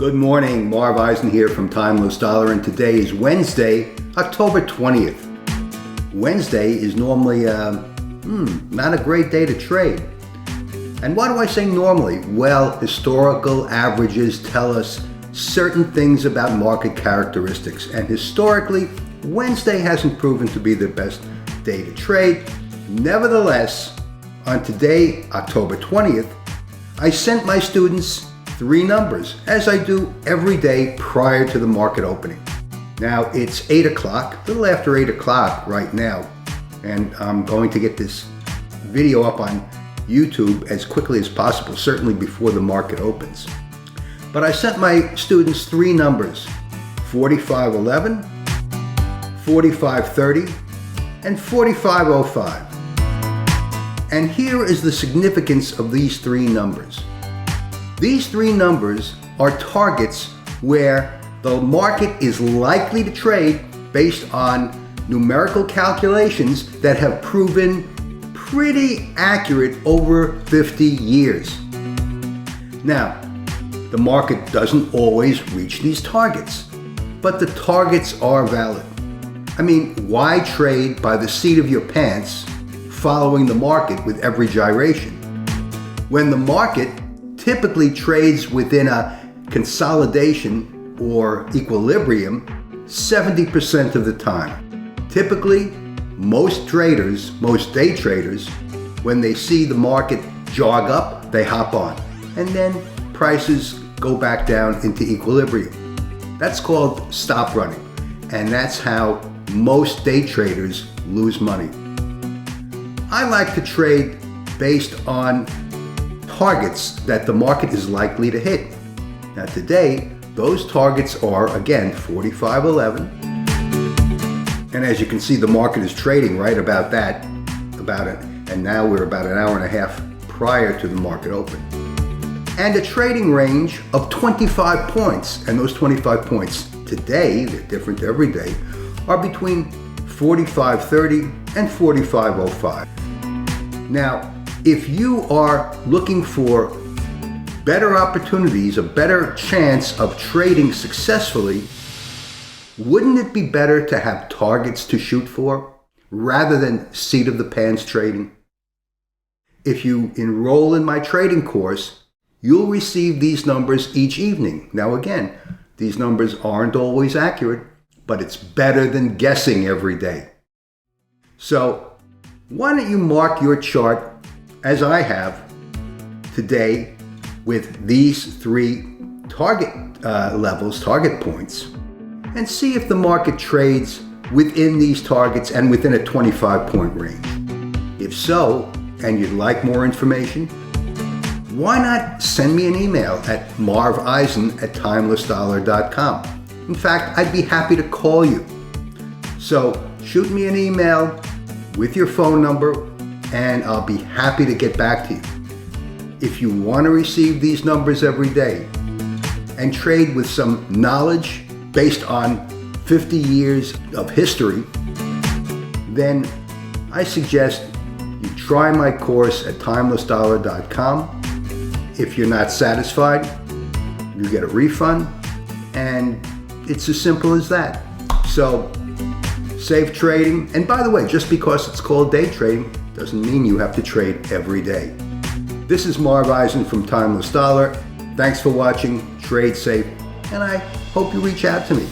Good morning, Marv Eisen here from Timeless Dollar, and today is Wednesday, October 20th. Wednesday is normally not a great day to trade. And why do I say normally? Well, historical averages tell us certain things about market characteristics, and historically, Wednesday hasn't proven to be the best day to trade. Nevertheless, on today, October 20th, I sent my students 3 numbers, as I do every day prior to the market opening. Now it's 8 o'clock, a little after 8 o'clock right now, and I'm going to get this video up on YouTube as quickly as possible, certainly before the market opens. But I sent my students 3 numbers, 45.11, 45.30, and 45.05. And here is the significance of these 3 numbers. These 3 numbers are targets where the market is likely to trade based on numerical calculations that have proven pretty accurate over 50 years. Now, the market doesn't always reach these targets, but the targets are valid. I mean, why trade by the seat of your pants following the market with every gyration? When the market typically trades within a consolidation or equilibrium 70% of the time. Typically, most day traders, when they see the market jog up, they hop on, and then prices go back down into equilibrium. That's called stop running, and that's how most day traders lose money. I like to trade based on targets that the market is likely to hit. Now today, those targets are again 45.11, and as you can see, the market is trading right about it, and now we're about an hour and a half prior to the market open. And a trading range of 25 points, and those 25 points today, they're different every day, are between 45.30 and 45.05. Now, if you are looking for better opportunities, a better chance of trading successfully, wouldn't it be better to have targets to shoot for rather than seat of the pants trading? If you enroll in my trading course, you'll receive these numbers each evening. Now again, these numbers aren't always accurate, but it's better than guessing every day. So why don't you mark your chart as I have today with these 3 target levels, target points, and see if the market trades within these targets and within a 25-point range. If so, and you'd like more information, why not send me an email at marveisen@timelessdollar.com. In fact, I'd be happy to call you. So shoot me an email with your phone number, and I'll be happy to get back to you. If you want to receive these numbers every day and trade with some knowledge based on 50 years of history, then I suggest you try my course at timelessdollar.com. If you're not satisfied, you get a refund, and it's as simple as that. So, safe trading. And by the way, just because it's called day trading doesn't mean you have to trade every day. This is Marv Eisen from Timeless Dollar. Thanks for watching. Trade safe, and I hope you reach out to me.